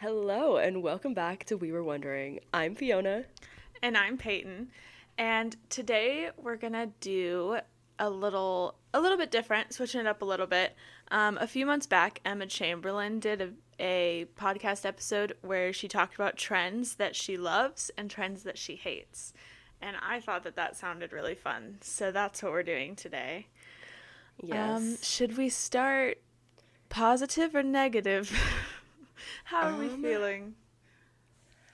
Hello and welcome back to We Were Wondering. I'm Fiona. And I'm Peyton. And today we're gonna do a little bit different, switching it up a little bit. A few months back, Emma Chamberlain did a podcast episode where she talked about trends that she loves and trends that she hates. And I thought that sounded really fun. So that's what we're doing today. Yes. Should we start positive or negative? How are we Um, feeling?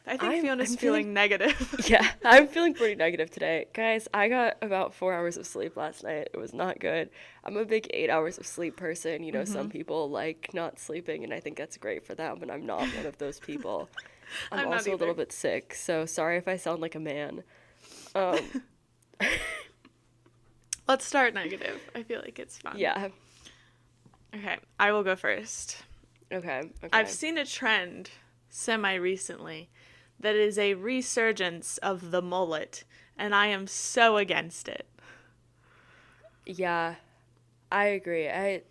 I think I'm Fiona's feeling feeling negative. yeah, I'm feeling pretty negative today. Guys, I got about 4 hours of sleep last night. It was not good. I'm a big 8 hours of sleep person. Some people like not sleeping and I think that's great for them, and I'm not one of those people. I'm I'm not also a little either. bit sick, so sorry if I sound like a man. Um, Let's start negative. I feel like it's fun. yeah. Okay, I will go first. Okay, I've okay. seen a trend semi recently that is a resurgence of the mullet, and I am so against it. Yeah, I agree. I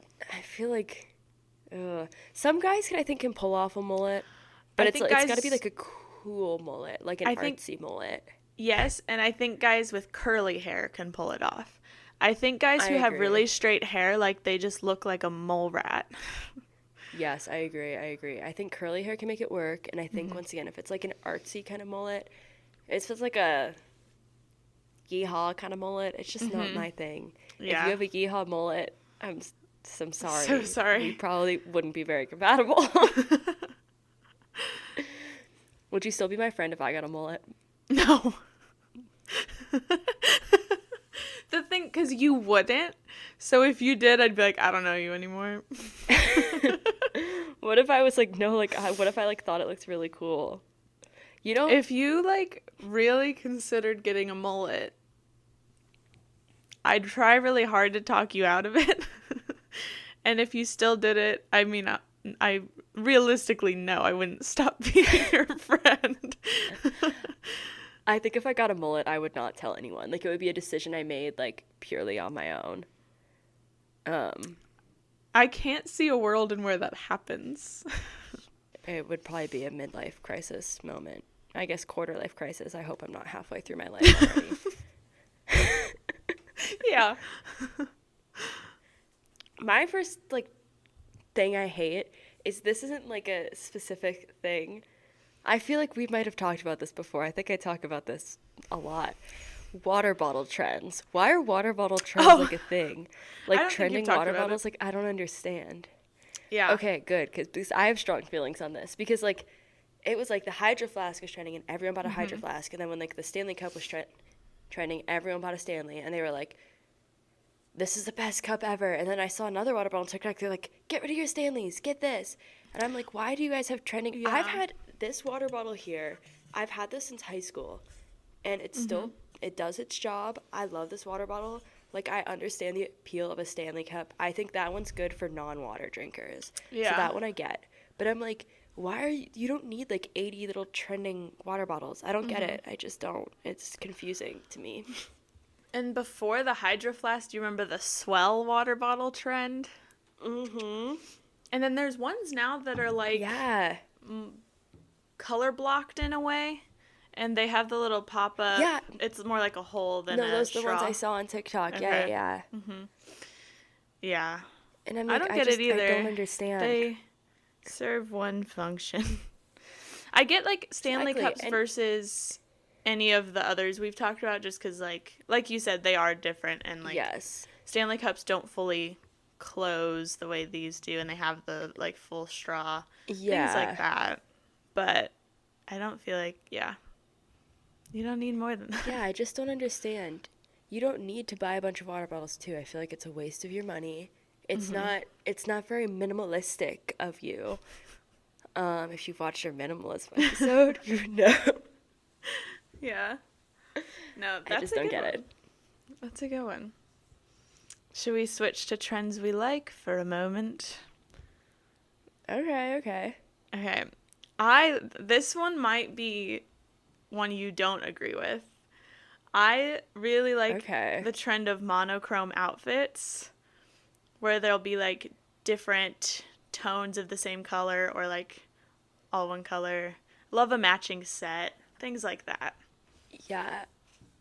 feel like some guys I think can pull off a mullet, but I it's think it's got to be guys, like a cool mullet, like an I think, artsy mullet. yes, and I think guys with curly hair can pull it off. I think guys I who have really agree. straight hair, like they just look like a mole rat. Yes, I agree. I agree. I think curly hair can make it work, and I think once again, if it's like an artsy kind of mullet, if it's like a yeehaw kind of mullet, it's just not my thing. If you Yeah. have a yeehaw mullet, I'm So sorry. We sorry. probably wouldn't be very compatible. Would you still be my friend if I got a mullet? No. The thing, because you wouldn't. So if you did, I'd be like, I don't know you anymore. What if I was like, no, like, what if I like thought it looked really cool? You know, If you like really considered getting a mullet, I'd try really hard to talk you out of it. And if you still did it, I mean, I realistically know I wouldn't stop being your friend. I think if I got a mullet, I would not tell anyone. Like, it would be a decision I made like purely on my own. Um, I can't see a world in where that happens. it would probably be a midlife crisis moment. I guess quarter life crisis. I hope I'm not halfway through my life already. Yeah. My first like thing I hate is this isn't like a specific thing. I feel like we might have talked about this before. I think I talk about this a lot. Water bottle trends. Why are water bottle trends Oh, like a thing? I Like don't think you've trending talked water about it. bottles, like I don't understand. Yeah. Okay, good, because I have strong feelings on this because like it was like the Hydro Flask was trending and everyone bought a Hydro Flask, and then when like the Stanley Cup was trending, everyone bought a Stanley, and they were like, "This is the best cup ever." And then I saw another water bottle on TikTok. They're like, "Get rid of your Stanleys, get this," and I'm like, "Why do you guys have trending?" I've Yeah. had this water bottle here. I've had this since high school, and it does its job. I love this water bottle. Like, I understand the appeal of a Stanley Cup. I think that one's good for non-water drinkers. So Yeah. that one I get. But I'm like, why are you don't need like 80 little trending water bottles. I don't get it. I just don't. It's confusing to me. And before the Hydro Flask, do you remember the Swell water bottle trend? Mm-hmm. And then there's ones now that are like Yeah. color blocked in a way, and they have the little pop up. Yeah. It's more like a hole than No, a those are the ones I straw. saw on TikTok. Yeah, yeah, Okay. yeah. Yeah. And I'm I like, don't get it I don't either. understand. They serve one function. I get like Stanley Exactly. Cups And versus any of the others we've talked about just because like you said, they are different, and like yes. Stanley Cups don't fully close the way these do, and they have the like full straw, things like Yeah. that. But I don't feel like, yeah, you don't need more than that. Yeah, I just don't understand. You don't need to buy a bunch of water bottles too. I feel like it's a waste of your money. It's not very minimalistic of you. If you've watched our minimalism episode, you know. Yeah. No, I that's just a don't good get one. it. That's a good one. Should we switch to trends we like for a moment? Okay, okay. Okay. This one might be one you don't agree with. I really like Okay. the trend of monochrome outfits where there'll be like different tones of the same color, or like all one color. Love a matching set. Things like that. Yeah.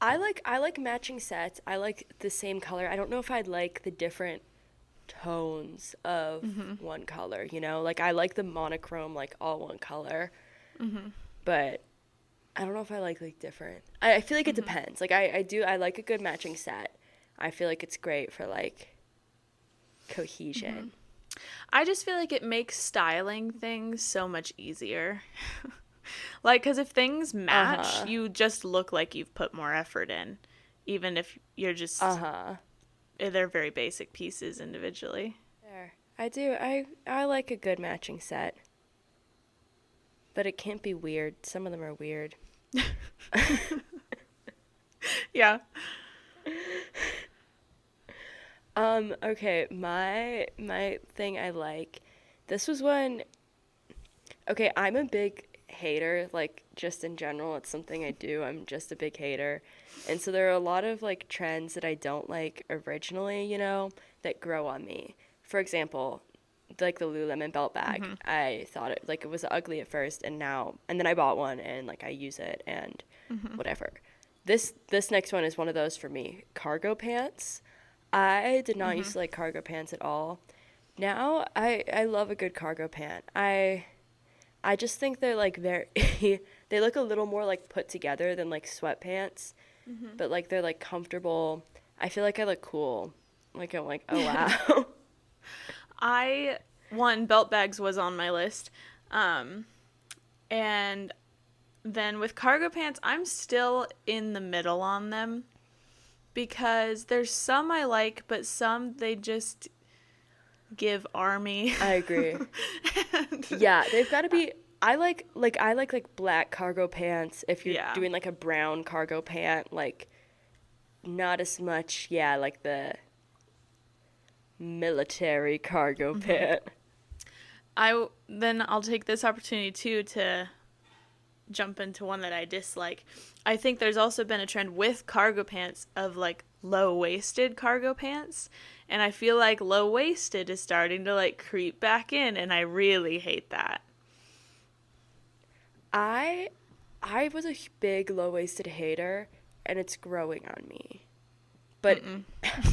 I like matching sets. I like the same color. I don't know if I'd like the different tones of one color, you know? Like I like the monochrome like all one color. But I don't know if I like different. I feel like it depends. Like I like a good matching set. I feel like it's great for like cohesion. I just feel like it makes styling things so much easier. Like, because if things match, you just look like you've put more effort in, even if you're just, they're very basic pieces individually. There. I do. I like a good matching set. But it can't be weird. Some of them are weird. Yeah. Okay, my thing I like. This was when okay, I'm a big hater, like just in general, it's something I do. I'm just a big hater. And so there are a lot of like trends that I don't like originally, you know, that grow on me. For example, like the Lululemon belt bag. I thought it was ugly at first and then I bought one and like I use it and whatever. This next one is one of those for me. Cargo pants. I did not used to like cargo pants at all. Now I love a good cargo pant. I just think they're like very they look a little more like put together than like sweatpants. But like they're like comfortable. I feel like I look cool. Like I'm like, oh wow. Belt bags was on my list. And then with cargo pants, I'm still in the middle on them because there's some I like, but some they just give army. I agree. Yeah, they've got to be. I like black cargo pants. If you're doing like a brown cargo pant, like not as much. Yeah, like the military cargo pant. I'll take this opportunity too to jump into one that I dislike. I think there's also been a trend with cargo pants of like low-waisted cargo pants, and I feel like low-waisted is starting to like creep back in, and I really hate that. I was a big low-waisted hater, and it's growing on me. But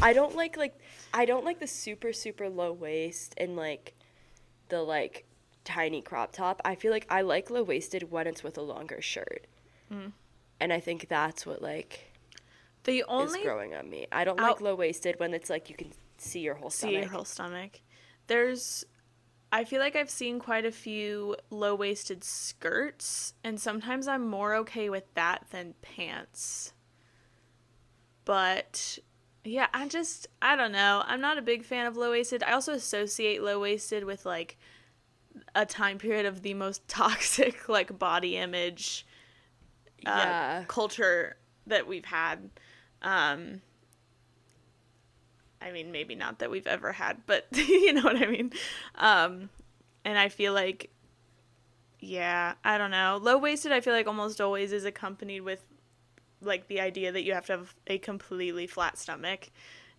I don't like the super super low waist and like the like tiny crop top. I feel like I like low-waisted when it's with a longer shirt. And I think that's what like is growing on me. I don't like low-waisted when it's like you can see your whole stomach. I feel like I've seen quite a few low-waisted skirts, and sometimes I'm more okay with that than pants. But yeah, I don't know. I'm not a big fan of low-waisted. I also associate low-waisted with like a time period of the most toxic like body image culture that we've had. I mean, maybe not that we've ever had, but you know what I mean? And I feel like, I don't know. Low-waisted, I feel like almost always is accompanied with like the idea that you have to have a completely flat stomach.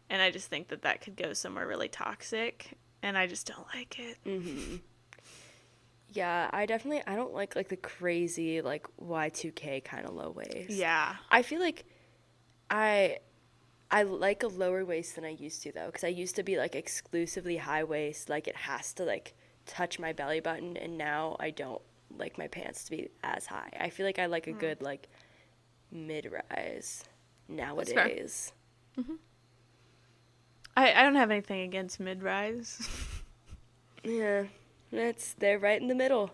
And I just think that could go somewhere really toxic, and I just don't like it. Yeah, I don't like the crazy like Y2K kind of low waist. Yeah. I feel like I like a lower waist than I used to though, because I used to be like exclusively high waist, like it has to like touch my belly button, and now I don't like my pants to be as high. I feel like I like a good like mid-rise nowadays. I don't have anything against mid-rise. Yeah, they're right in the middle.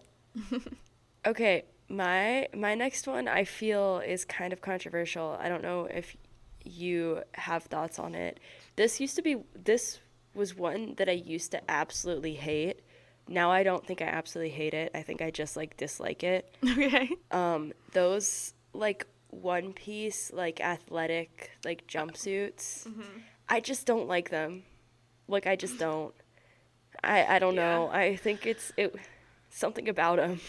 Okay, my next one I feel is kind of controversial. I don't know if you have thoughts on it. This was one that I used to absolutely hate. Now I don't think I absolutely hate it. I think I just like dislike it. Okay. Those like one piece like athletic like jumpsuits. I just don't like them. Like I just don't. I don't know. I think it's something about them.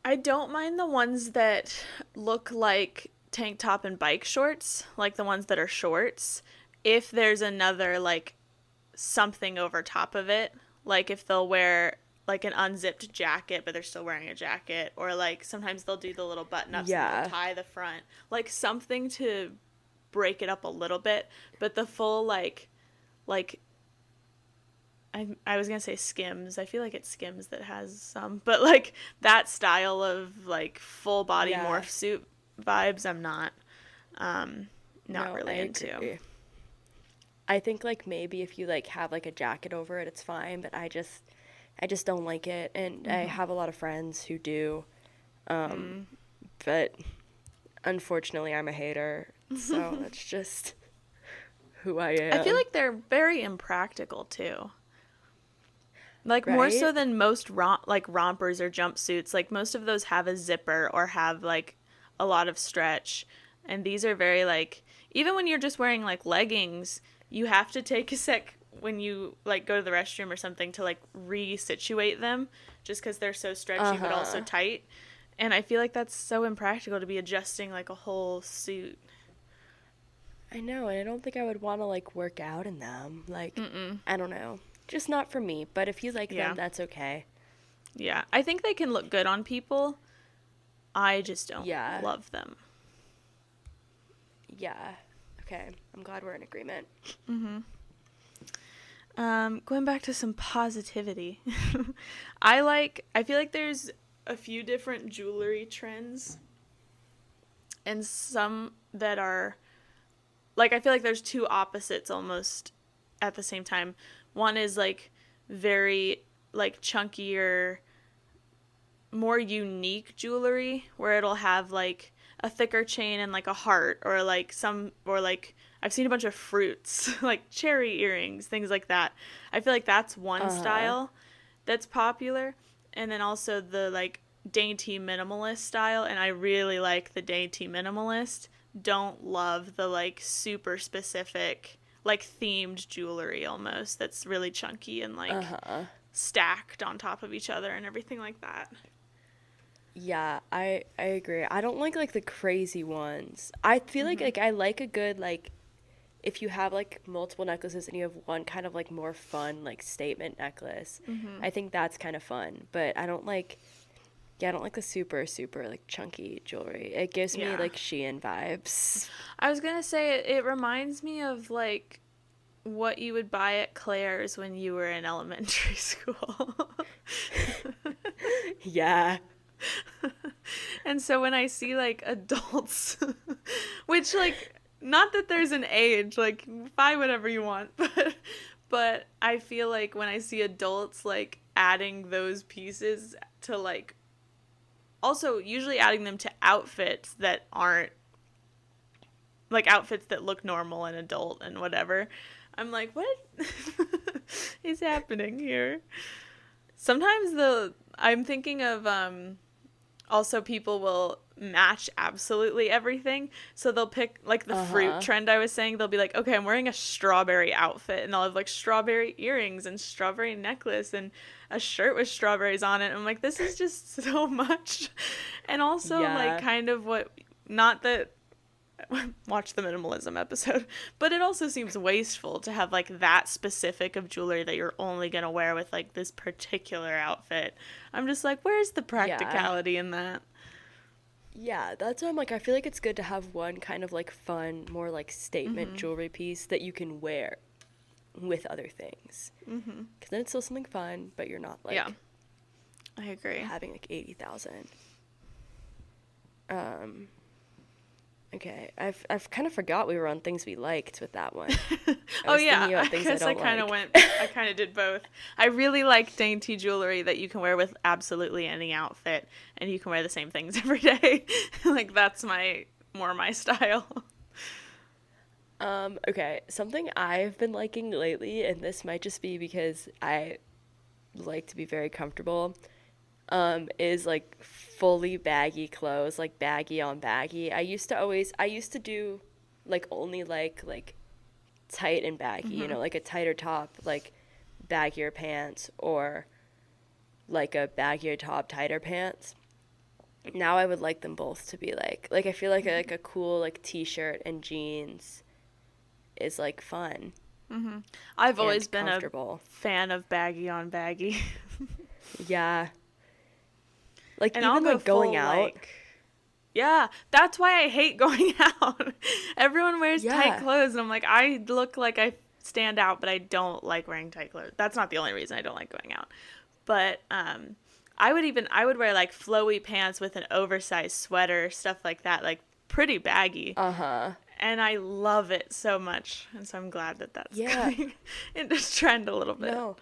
I don't mind the ones that look like tank top and bike shorts, like the ones that are shorts, if there's another like something over top of it, like if they'll wear like an unzipped jacket, but they're still wearing a jacket, or like sometimes they'll do the little button ups and Yeah. they'll tie the front, like something to break it up a little bit, but the full like I was gonna say Skims. I feel like it's Skims that has some, but like that style of like full body Yeah. morph suit vibes, I'm not not No, really I into. agree. I think like maybe if you like have like a jacket over it, it's fine, but I just don't like it, and I have a lot of friends who do. But unfortunately, I'm a hater, so that's just who I I feel am. like they're very impractical too. Like more so Right? than most like rompers or jumpsuits. Like most of those have a zipper or have like a lot of stretch, and these are very like even when you're just wearing like leggings, you have to take a sec when you like go to the restroom or something to like resituate them, just because they're so stretchy but also Uh-huh. tight. And I feel like that's so impractical to be adjusting like a whole suit. I know, and I don't think I would want to like work out in them. Like, Mm-mm. I don't know. Just not for me, but if you like them, Yeah. that's okay. Yeah. I think they can look good on people. I just don't Yeah. love them. Yeah. Okay. I'm glad we're in agreement. Going back to some positivity. I feel like there's a few different jewelry trends and some that are like I feel like there's two opposites almost at the same time. One is like very like chunkier, more unique jewelry where it'll have like a thicker chain and like a heart or like some or like I've seen a bunch of fruits like cherry earrings, things like that. I feel like that's one Uh-huh. style that's popular, and then also the like dainty minimalist style, and I really like the dainty minimalist. Don't love the like super specific like themed jewelry almost that's really chunky and like Uh-huh. stacked on top of each other and everything like that. Yeah, I agree. I don't like the crazy ones. I feel like I like a good like if you have like multiple necklaces and you have one kind of like more fun like statement necklace. I think that's kind of fun, but I don't like yeah, I don't like the super like chunky jewelry. It gives me Yeah. like Shein vibes. I was gonna say it reminds me of like what you would buy at Claire's when you were in elementary school. Yeah. And so when I see like adults, which like not that there's an age, like buy whatever you want, but I feel like when I see adults like adding those pieces to like also usually adding them to outfits that aren't like outfits that look normal and adult and whatever. I'm like, what is happening here? Sometimes I'm thinking of also people will match absolutely everything. So they'll pick like the fruit Uh-huh. trend I was saying. They'll be like, okay, I'm wearing a strawberry outfit, and they'll have like strawberry earrings and strawberry necklace and a shirt with strawberries on it. I'm like, this is just so much. And also like Yeah. kind of what not that watch the minimalism episode, but it also seems wasteful to have like that specific of jewelry that you're only going to wear with like this particular outfit. I'm just like, where's the Yeah. practicality in that? Yeah, that's why I'm like I feel like it's good to have one kind of like fun, more like statement jewelry piece that you can wear with other things. Cuz then it's still something fun, but you're not Yeah, like I agree. having like 80,000. Um Okay, I've kind of forgot we were on things we liked with that one. I Oh was yeah, thinking I about things I guess don't like. I kind of did both. I really like dainty jewelry that you can wear with absolutely any outfit and you can wear the same things every day. Like that's my style. Okay, something I've been liking lately, and this might just be because I like to be very comfortable, is like fully baggy clothes, like baggy on baggy. I used to do like only like tight and baggy, you know, like a tighter top, like baggier pants, or like a baggier top, tighter pants. Now I would like them both to be like I feel like a cool like t-shirt and jeans is like fun I've always and been a comfortable. fan of baggy on baggy. Yeah. Like, And I'll even, go like, going full out. like, yeah, that's why I hate going out. Everyone wears tight Yeah. clothes, and I'm like, I look like I stand out, but I don't like wearing tight clothes. That's not the only reason I don't like going out. But I would wear like flowy pants with an oversized sweater, stuff like that, like pretty baggy. Uh-huh. And I love it so much. And so I'm glad that that's Yeah. coming into trend a little bit. No.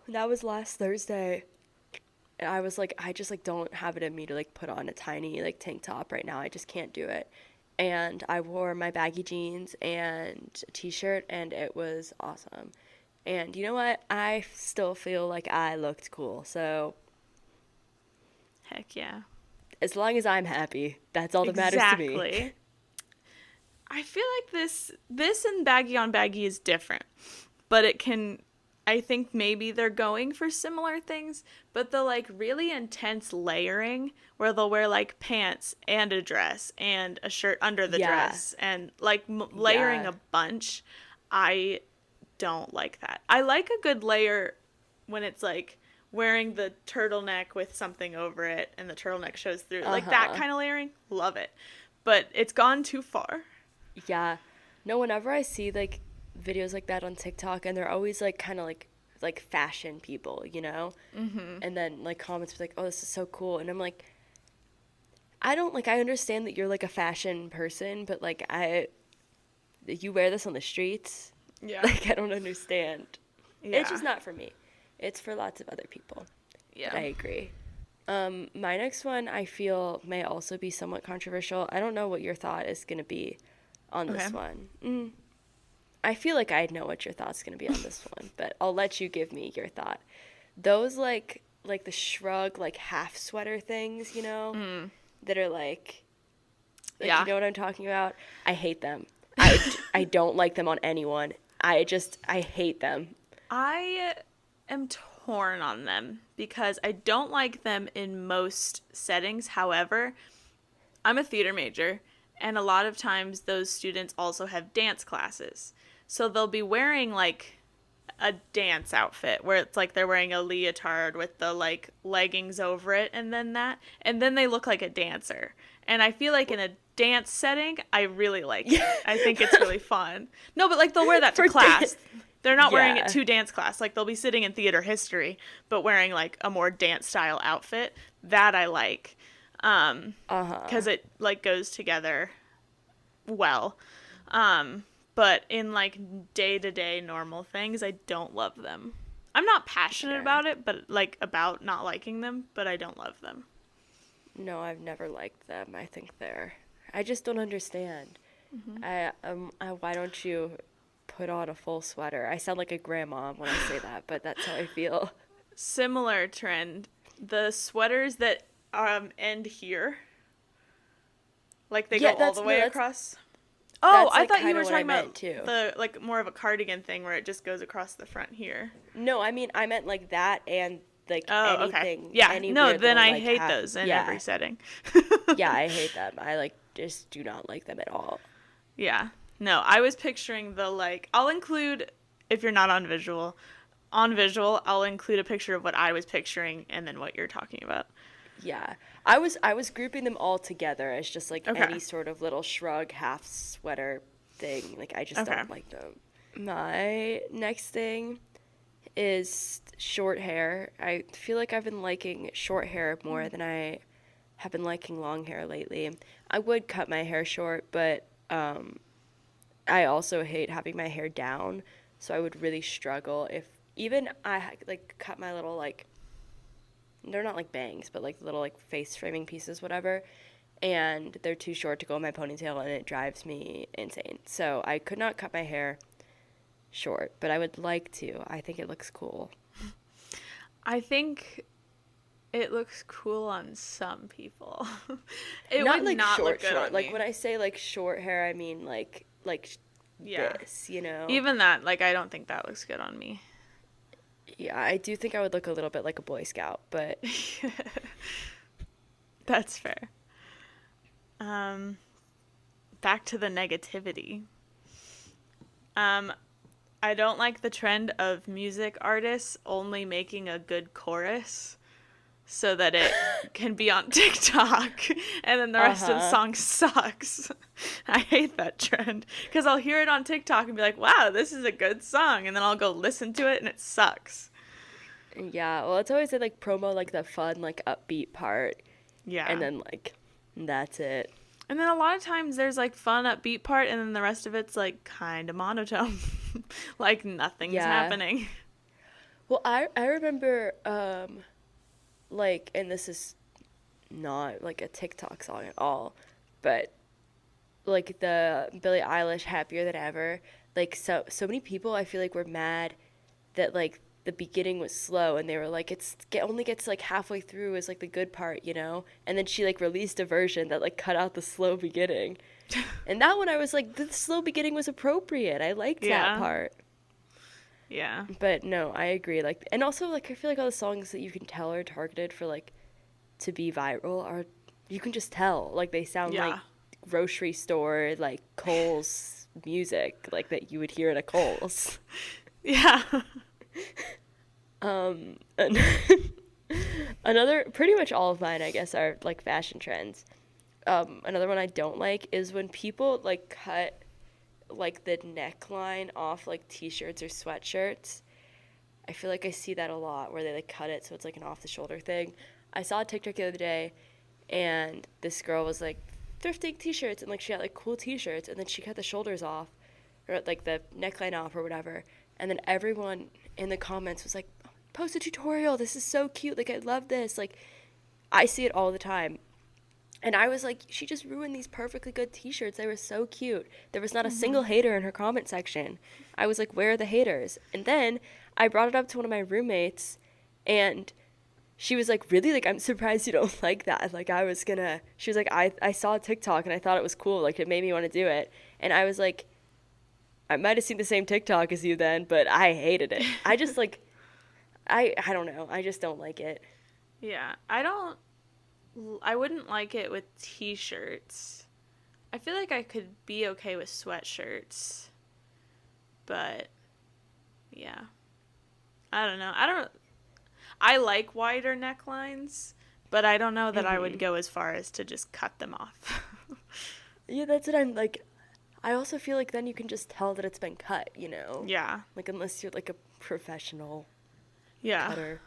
That was last Thursday. And I was like, I just like don't have it in me to like put on a tiny like tank top right now. I just can't do it. And I wore my baggy jeans and a t-shirt and it was awesome. And you know what? I still feel like I looked cool. So Heck yeah. as long as I'm happy, that's all that matters to me. Exactly. I feel like this and baggy on baggy is different, but it can. I think maybe they're going for similar things, but the like really intense layering where they'll wear like pants and a dress and a shirt under the Yeah. dress and like layering Yeah. a bunch, I don't like that. I like a good layer when it's like wearing the turtleneck with something over it and the turtleneck shows through. Like that Uh-huh. kind of layering, love it. But it's gone too far. Yeah. No, whenever I see like videos like that on TikTok and they're always like kind of like fashion people, you know? And then like comments be like, "Oh, this is so cool." And I'm like, I don't like I understand that you're like a fashion person, but like you wear this on the streets? Yeah. Like I don't understand. It's Yeah. just not for me. It's for lots of other people. But Yeah. I agree. My next one I feel may also be somewhat controversial. I don't know what your thought is going to be on Okay. this one. I feel like I know what your thought's going to be on this one, but I'll let you give me your thought. Those like the shrug like half sweater things, you know, that are like Yeah. you know what I'm talking about? I hate them. I don't like them on anyone. I hate them. I am torn on them because I don't like them in most settings. However, I'm a theater major, and a lot of times those students also have dance classes. So they'll be wearing like a dance outfit where it's like they're wearing a leotard with the like leggings over it and then they look like a dancer. And I feel like in a dance setting, I really like it. I think it's really fun. No, but like they'll wear that to For class. They're not wearing Yeah. it to dance class. Like they'll be sitting in theater history, but wearing like a more dance style outfit. That I like. Because it like goes together well. But in like day to day normal things, I don't love them. I'm not passionate Okay. about it, but like about not liking them, but I don't love them. No, I've never liked them. I think I just don't understand. Why don't you put on a full sweater? I sound like a grandma when I say that, but that's how I feel. Similar trend. The sweaters that end here, like they Yeah, go all the way that's across. Oh, that's I like thought you kind were of what I talking meant about too. the like more of a cardigan thing where it just goes across the front here. No, I mean I meant like that and like Oh, okay. anything, Yeah. No, anywhere then that'll I like hate have. those in Yeah, every setting. yeah, I hate them. I like just do not like them at all. Yeah. No, I was picturing the like I'll include if you're not on visual, I'll include a picture of what I was picturing and then what you're talking about. Yeah, I was grouping them all together as just like Okay. any sort of little shrug half sweater thing. Like I just Okay. don't like them. My next thing is short hair. I feel like I've been liking short hair more than I have been liking long hair lately. I would cut my hair short, but I also hate having my hair down, so I would really struggle if even like cut my little like they're not like bangs, but like little like face framing pieces, whatever. And they're too short to go in my ponytail, and it drives me insane. So I could not cut my hair short, but I would like to. I think it looks cool. I think it looks cool on some people. It Not would like not short, look good short. on Like me. when I say like short hair, I mean like Yeah. this, you know? Even that, like I don't think that looks good on me. Yeah, I do think I would look a little bit like a Boy Scout, but That's fair. Back to the negativity. I don't like the trend of music artists only making a good chorus so that it can be on TikTok and then the rest of the song sucks. I hate that trend because I'll hear it on TikTok and be like, wow, this is a good song. And then I'll go listen to it and it sucks. Yeah, well, it's always like promo, like the fun, like upbeat part. Yeah. And then like that's it. And then a lot of times there's like fun upbeat part and then the rest of it's like kind of monotone. Like nothing's happening. Well, I remember like, and this is not like a TikTok song at all, but like the Billie Eilish Happier Than Ever, like so many people I feel like were mad that like the beginning was slow and they were like only gets like halfway through is like the good part, you know? And then she like released a version that like cut out the slow beginning. And that one I was like the slow beginning was appropriate. I liked that part. Yeah. But no, I agree. Like, and also like I feel like all the songs that you can tell are targeted for like to be viral are you can just tell like they sound like grocery store like Kohl's music like that you would hear at a Kohl's. Yeah. Another pretty much all of mine I guess are like fashion trends. Another one I don't like is when people like cut like the neckline off like t-shirts or sweatshirts. I feel like I see that a lot where they like cut it so it's like an off the shoulder thing. I saw a TikTok the other day and this girl was like thrifting t-shirts and like she had like cool t-shirts and then she cut the shoulders off or like the neckline off or whatever, and then everyone in the comments was like, post a tutorial, this is so cute, like I love this, like I see it all the time. And I was like, she just ruined these perfectly good t-shirts. They were so cute. There was not a single hater in her comment section. I was like, where are the haters? And then I brought it up to one of my roommates, and she was like, really? Like, I'm surprised you don't like that. Like, she was like, I saw TikTok, and I thought it was cool. Like, it made me want to do it. And I was like, I might have seen the same TikTok as you then, but I hated it. I just, like, I don't know. I just don't like it. Yeah, I wouldn't like it with t-shirts. I feel like I could be okay with sweatshirts. But yeah. I don't know. I like wider necklines, but I don't know that I would go as far as to just cut them off. Yeah, that's what I'm like. I also feel like then you can just tell that it's been cut, you know? Yeah. Like unless you're like a professional Yeah. cutter.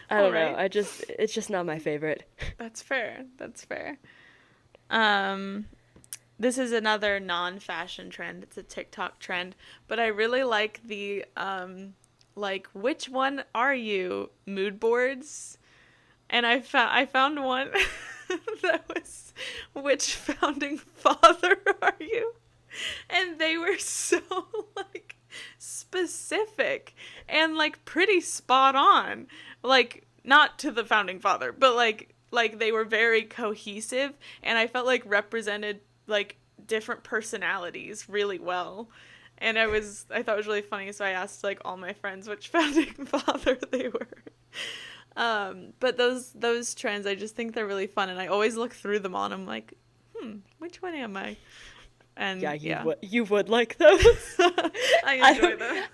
I don't know. It's just not my favorite. That's fair. This is another non-fashion trend. It's a TikTok trend, but I really like the like which one are you mood boards, and I found one that was which founding father are you, and they were so like specific and like pretty spot on, like not to the founding father, but like they were very cohesive, and I felt like represented like different personalities really well, and I thought it was really funny, so I asked like all my friends which founding father they were. But those trends, I just think they're really fun, and I always look through them all and I'm like, which one am I? And you would like those. I enjoy them.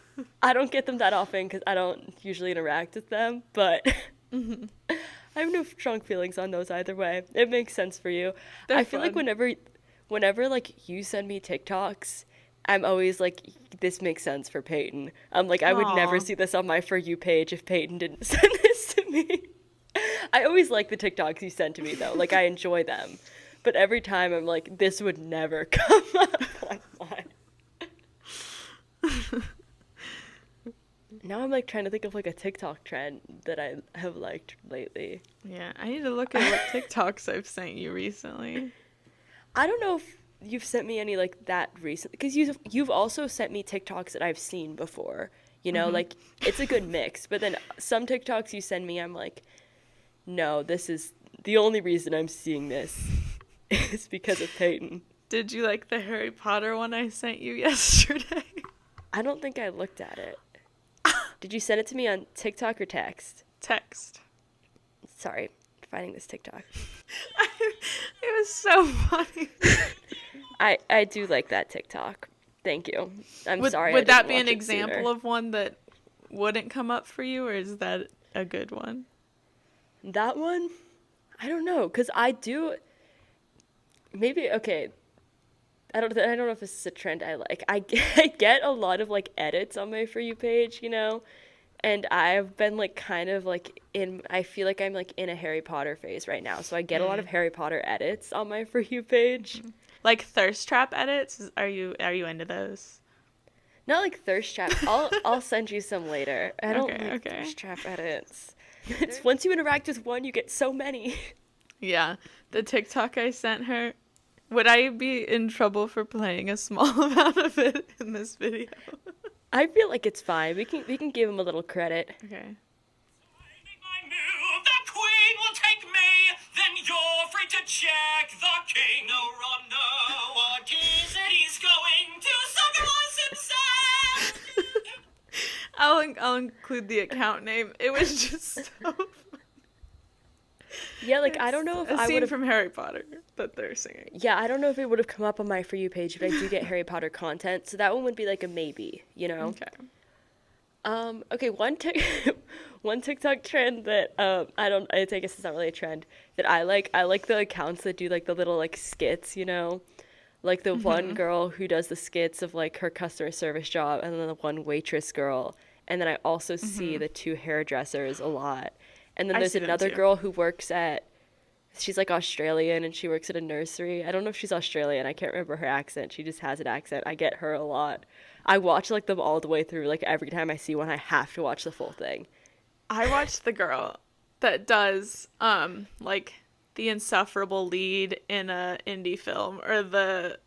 I don't get them that often because I don't usually interact with them, but I have no strong feelings on those either way. It makes sense for you. I feel like whenever like you send me TikToks, I'm always like, this makes sense for Peyton. I'm like, I would never see this on my For You page if Peyton didn't send this to me. I always like the TikToks you send to me though. Like I enjoy them. But every time I'm like, this would never come up on mine. Now I'm like trying to think of like a TikTok trend that I have liked lately. Yeah, I need to look at what TikToks I've sent you recently. I don't know if you've sent me any like that recently, because you've also sent me TikToks that I've seen before. You know, like it's a good mix. But then some TikToks you send me, I'm like, no, this is the only reason I'm seeing this is because of Peyton. Did you like the Harry Potter one I sent you yesterday? I don't think I looked at it. Did you send it to me on TikTok or text? Text. Sorry, finding this TikTok. It was so funny. I do like that TikTok. Thank you. I'm sorry I Would that didn't be an watch it example sooner. of one that wouldn't come up for you, or is that a good one? That one? I don't know, cause I do maybe okay. I don't know if this is a trend I like. I get a lot of like edits on my For You page, you know, and I've been like kind of like in. I feel like I'm like in a Harry Potter phase right now, so I get a lot of Harry Potter edits on my For You page. Like thirst trap edits? Are you into those? Not like thirst trap. I'll send you some later. I don't Okay, like okay. thirst trap edits. It's once you interact with one, you get so many. Yeah, the TikTok I sent her. Would I be in trouble for playing a small amount of it in this video? I feel like it's fine. We can give him a little credit. Okay. Make my move, the queen will take me. Then you're free to check the king. No, run, no, what is it? He's going to sacrifice himself. I'll include the account name. It was just so funny. Yeah, like I don't know if a I scene would have. from Harry Potter that they're singing. Yeah, I don't know if it would have come up on my For You page, but I do get Harry Potter content, so that one would be like a maybe, you know. Okay. Okay, one TikTok trend that I guess it's not really a trend that I like. I like the accounts that do like the little like skits, you know, like the one girl who does the skits of like her customer service job, and then the one waitress girl, and then I also see the two hairdressers a lot, and then I there's see them another too. girl who works at. She's like Australian and she works at a nursery. I don't know if she's Australian. I can't remember her accent. She just has an accent. I get her a lot. I watch like them all the way through. Like every time I see one, I have to watch the full thing. I watched the girl that does like the insufferable lead in a indie film or the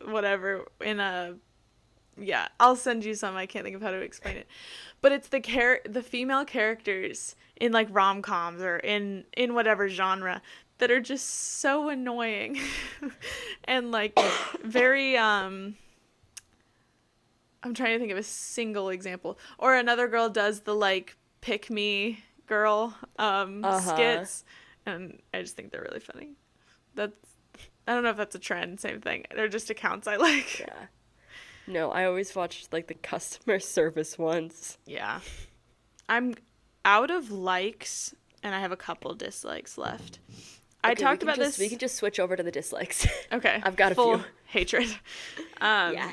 whatever in a yeah, I'll send you some. I can't think of how to explain it. But it's the female characters in like rom-coms or in whatever genre that are just so annoying and like very I'm trying to think of a single example. Or another girl does the like pick me girl skits, and I just think they're really funny. That's I don't know if that's a trend, same thing. They're just accounts I like. Yeah. No, I always watch like the customer service ones. Yeah. I'm out of likes and I have a couple dislikes left. I Okay, talked about this. We can just switch over to the dislikes. Okay. I've got a full few. hatred. Yeah.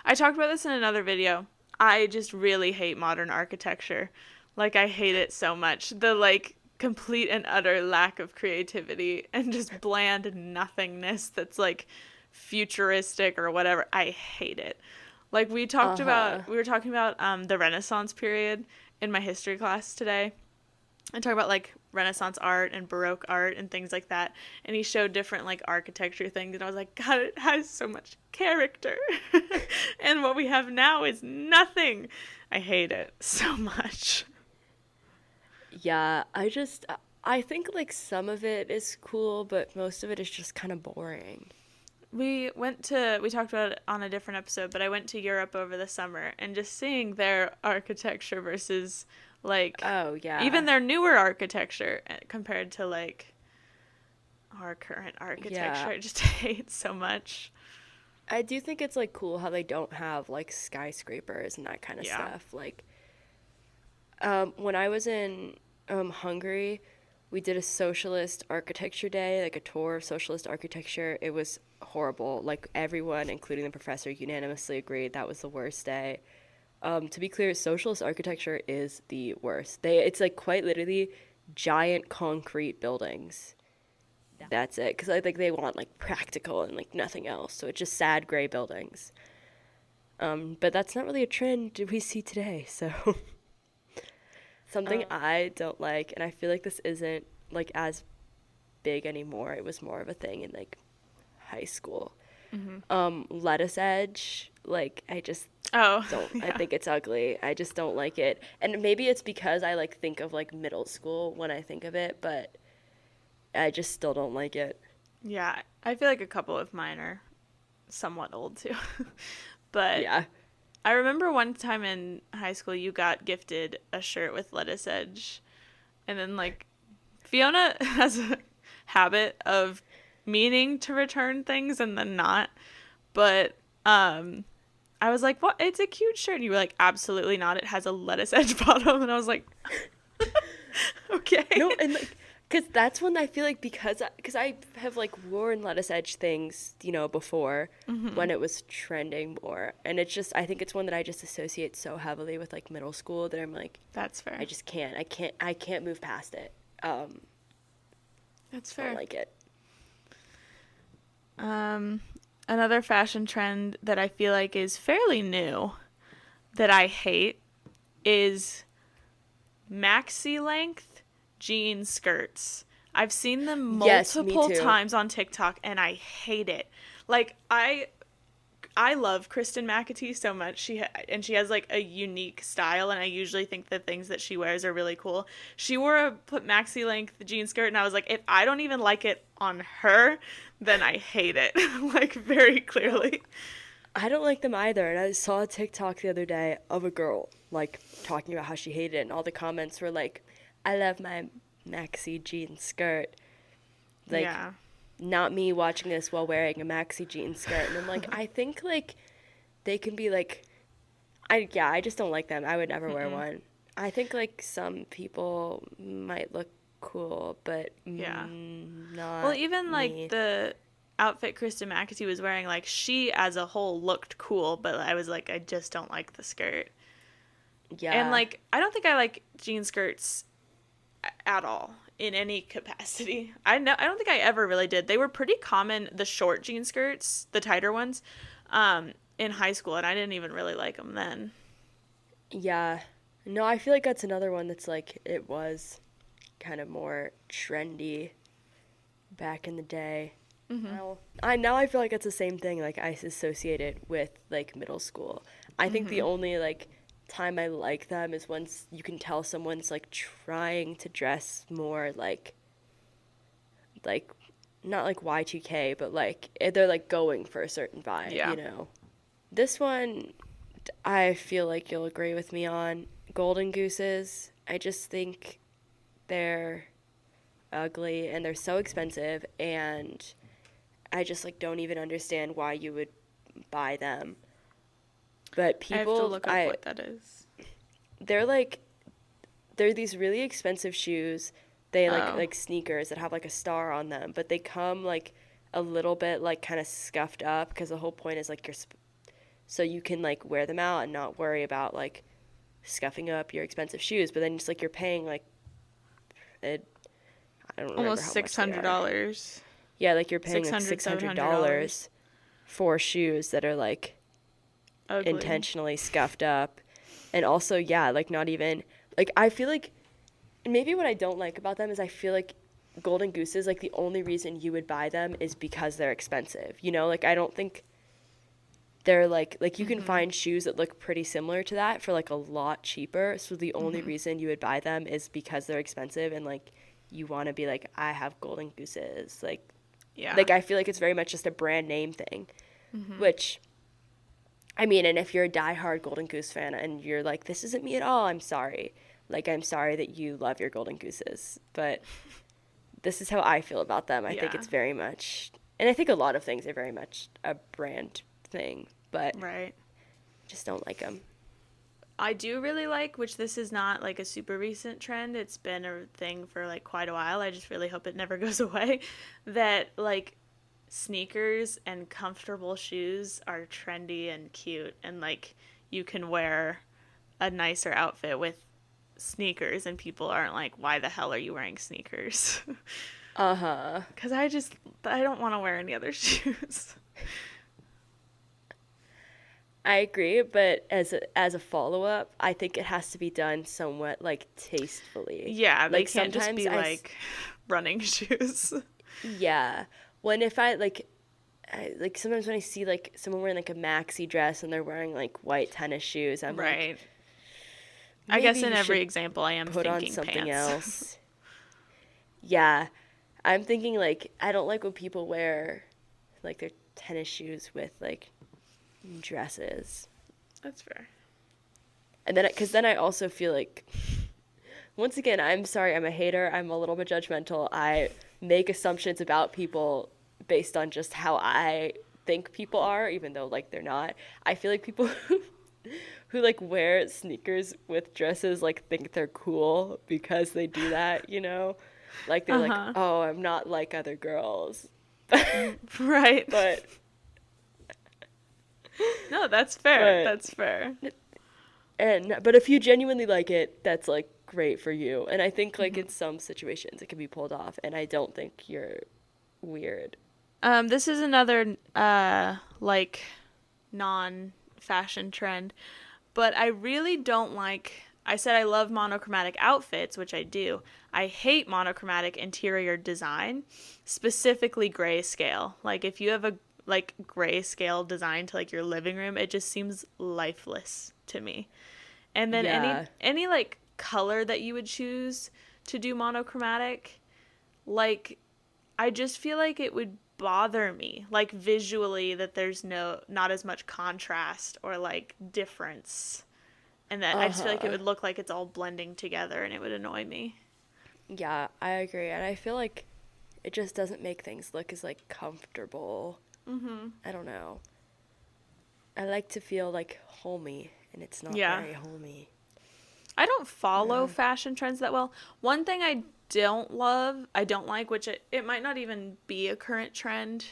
I talked about this in another video. I just really hate modern architecture. Like, I hate it so much. The, like, complete and utter lack of creativity and just bland nothingness that's, like, futuristic or whatever. I hate it. Like, we were talking about the Renaissance period in my history class today. I talk about like Renaissance art and Baroque art and things like that. And he showed different like architecture things. And I was like, God, it has so much character. And what we have now is nothing. I hate it so much. Yeah, I think like some of it is cool, but most of it is just kind of boring. We talked about it on a different episode, but I went to Europe over the summer and just seeing their architecture versus like, Oh, yeah. even their newer architecture compared to like our current architecture. Yeah. I just hate so much. I do think it's like cool how they don't have like skyscrapers and that kind of Yeah. stuff. Like, when I was in Hungary, we did a socialist architecture day, like a tour of socialist architecture. It was horrible. Like everyone, including the professor, unanimously agreed that was the worst day. To be clear, socialist architecture is the worst. It's like quite literally giant concrete buildings. That's it. Because I think they want like practical and like nothing else. So it's just sad gray buildings. But that's not really a trend we see today. So something I don't like, and I feel like this isn't like as big anymore. It was more of a thing in like high school. Lettuce edge, like I just Oh, don't. yeah. I think it's ugly. I just don't like it. And maybe it's because I like think of like middle school when I think of it, but I just still don't like it. Yeah, I feel like a couple of mine are somewhat old too. But Yeah. I remember one time in high school you got gifted a shirt with lettuce edge. And then like Fiona has a habit of meaning to return things and then not. But I was like, "What? It's a cute shirt." And you were like, "Absolutely not. It has a lettuce edge bottom." And I was like, "Okay." No, and like, because that's one I feel like because I have like worn lettuce edge things, you know, before when it was trending more, and it's just I think it's one that I just associate so heavily with like middle school that I'm like, That's fair. I just can't, I can't move past it. That's I fair. don't like it. Another fashion trend that I feel like is fairly new that I hate is maxi length jean skirts. I've seen them Yes, me multiple too. times on TikTok and I hate it. Like I love Kristen McAtee so much. She has like a unique style, and I usually think the things that she wears are really cool. She wore a maxi length jean skirt, and I was like, if I don't even like it on her, then I hate it. Like very clearly. I don't like them either, and I saw a TikTok the other day of a girl like talking about how she hated it, and all the comments were like, "I love my maxi jean skirt." Like, Yeah. not me watching this while wearing a maxi jean skirt, and I'm like, I think like they can be like, I just don't like them. I would never wear one. I think like some people might look cool, but Yeah. not. Well, even like me. the outfit Kristen McAtee was wearing, like she as a whole looked cool, but I was like, I just don't like the skirt. Yeah, And like, I don't think I like jean skirts at all in any capacity. I don't think I ever really did. They were pretty common, the short jean skirts, the tighter ones, in high school, and I didn't even really like them then. yeah. No, I feel like that's another one that's like it was kind of more trendy back in the day. Now I feel like it's the same thing. Like I associate it with like middle school. I think the only like time I like them is once you can tell someone's like trying to dress more like not like Y2K, but like they're like going for a certain vibe, Yeah. you know. This one I feel like you'll agree with me on. Golden gooses. I just think they're ugly and they're so expensive, and I just like don't even understand why you would buy them. But I have to people, look up what that is. they're they're these really expensive shoes. They Oh. like sneakers that have like a star on them, but they come like a little bit like kind of scuffed up because the whole point is like so you can like wear them out and not worry about like scuffing up your expensive shoes. But then just like you're paying like I don't remember Almost how much they are. $600. Yeah, like you're paying like $600, $600 for shoes that are like Ugly. intentionally scuffed up. And also, yeah, like not even like I feel like maybe what I don't like about them is I feel like golden gooses, like the only reason you would buy them is because they're expensive. You know, like I don't think they're like you can find shoes that look pretty similar to that for like a lot cheaper. So the only reason you would buy them is because they're expensive, and like you want to be like, I have golden gooses. Like Yeah. like I feel like it's very much just a brand name thing, which I mean, and if you're a diehard Golden Goose fan and you're like, this isn't me at all, I'm sorry. Like, I'm sorry that you love your Golden Gooses, but this is how I feel about them. I think Yeah. it's very much, and I think a lot of things are very much a brand thing, but Right. just don't like them. I do really like, which this is not like a super recent trend, it's been a thing for like quite a while, I just really hope it never goes away, that like sneakers and comfortable shoes are trendy and cute, and like you can wear a nicer outfit with sneakers and people aren't like, why the hell are you wearing sneakers? Uh-huh. Because I don't want to wear any other shoes. I agree, but as a follow-up, I think it has to be done somewhat like tastefully. Yeah, they Like can't just sometimes be like running shoes. Yeah. When if I like sometimes when I see like someone wearing like a maxi dress and they're wearing like white tennis shoes, I'm like, Right. I guess maybe in you every should example I am put thinking on something pants. else. Yeah. I'm thinking like I don't like when people wear like their tennis shoes with like dresses. That's fair. And then cuz then I also feel like once again, I'm sorry, I'm a hater. I'm a little bit judgmental. I make assumptions about people based on just how I think people are, even though like they're not. I feel like people who like wear sneakers with dresses like think they're cool because they do that, you know? Like they're like, "Oh, I'm not like other girls." Right. But no, that's fair. But- That's fair. but if you genuinely like it, that's like great for you. And I think like in some situations it can be pulled off, and I don't think you're weird. This is another like non-fashion trend, but I really don't like. I said I love monochromatic outfits, which I do. I hate monochromatic interior design, specifically grayscale. Like if you have a like grayscale design to like your living room, it just seems lifeless to me. And then Yeah. any like color that you would choose to do monochromatic, like I just feel like it would bother me, like visually, that there's not as much contrast or like difference, and that I just feel like it would look like it's all blending together, and it would annoy me. Yeah, I agree. And I feel like it just doesn't make things look as like comfortable. I don't know. I like to feel like homey, and it's not Yeah. very homey. I don't follow fashion trends that well. One thing I don't like, which it might not even be a current trend.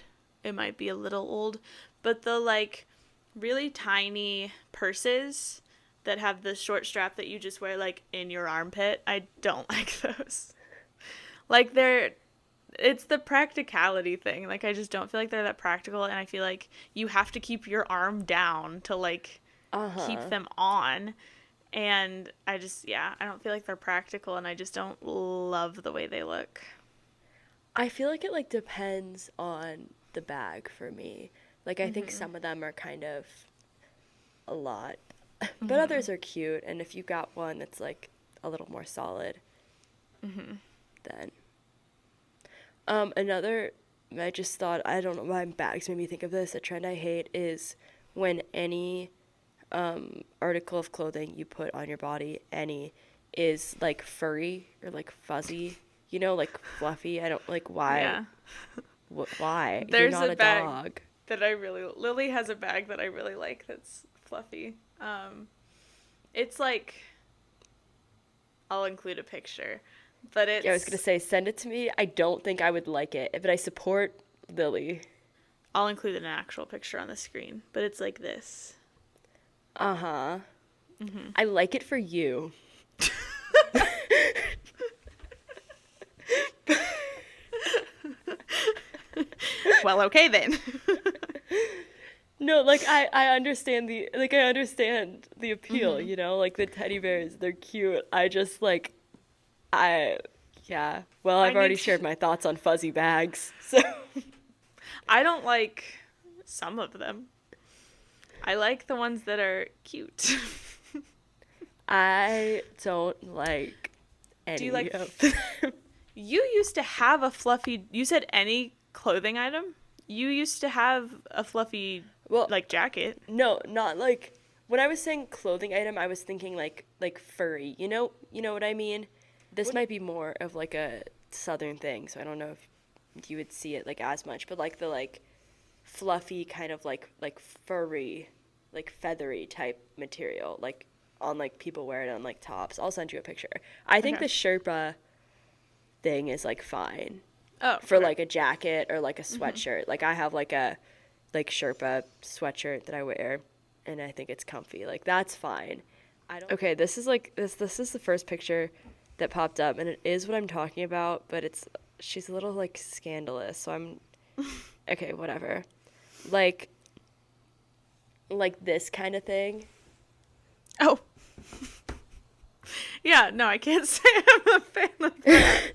It might be a little old, but the like really tiny purses that have the short strap that you just wear like in your armpit. I don't like those. Like it's the practicality thing. Like I just don't feel like they're that practical, and I feel like you have to keep your arm down to like keep them on. And I don't feel like they're practical, and I just don't love the way they look. I feel like it like depends on the bag for me. Like I think some of them are kind of a lot, but others are cute. And if you got one that's like a little more solid, then another. I just thought, I don't know why bags made me think of this. A trend I hate is when any article of clothing you put on your body, is like furry or like fuzzy, you know, like fluffy. I don't like why. Yeah. Why? There's You're not a a bag dog. that Lily has a bag that I really like that's fluffy. It's like, I'll include a picture, but it's. Yeah, I was gonna say send it to me. I don't think I would like it, but I support Lily. I'll include an actual picture on the screen, but it's like this. I like it for you. Well, okay then. No, like I understand the appeal, you know, like the teddy bears, they're cute. I just like yeah. Well, I've already shared my thoughts on fuzzy bags. So I don't like some of them. I like the ones that are cute. I don't like any Do you like of them. You used to have a fluffy, you said any clothing item? You used to have a fluffy like jacket. No, not like when I was saying clothing item, I was thinking like furry. You know what I mean? This might be more of like a southern thing, so I don't know if you would see it like as much, but like the like fluffy kind of like furry, like feathery type material, like on like people wear it on like tops. I'll send you a picture. I think the Sherpa thing is like fine. Oh, for like a jacket or like a sweatshirt. Like I have like a Sherpa sweatshirt that I wear, and I think it's comfy. Like that's fine. Okay, this is like this is the first picture that popped up, and it is what I'm talking about, but she's a little like scandalous, so I'm okay, whatever. Like this kind of thing. Oh. Yeah, no, I can't say I'm a fan of that.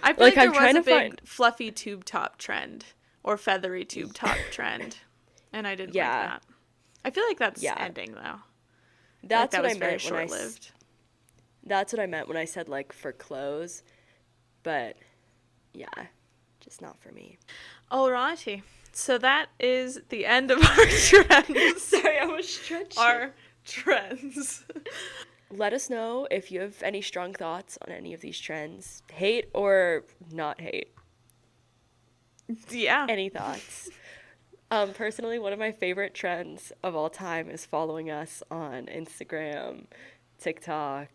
I feel like there was a big fluffy tube top trend or feathery tube top trend, and I didn't like that. I feel like that's ending though. That's like what I meant short-lived. That's what I meant when I said like for clothes, but yeah, just not for me. Alrighty, so that is the end of our trends. Sorry, I was stretching. Our trends. Let us know if you have any strong thoughts on any of these trends. Hate or not hate. Yeah. Any thoughts? Personally, one of my favorite trends of all time is following us on Instagram, TikTok,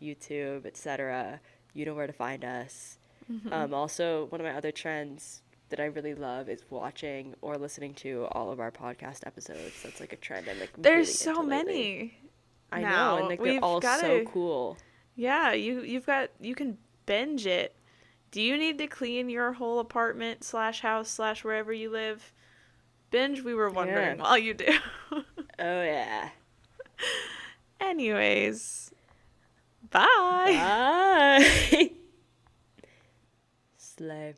YouTube, etc. You know where to find us. Also, one of my other trends that I really love is watching or listening to all of our podcast episodes. That's like a trend I'm like There's really so into lately. many I know, now. and like they're We've all got so to, cool. yeah, you can binge it. Do you need to clean your whole apartment slash house slash wherever you live? Binge, we were wondering Yeah. while you do. Oh yeah. Anyways, bye. Bye. Slay.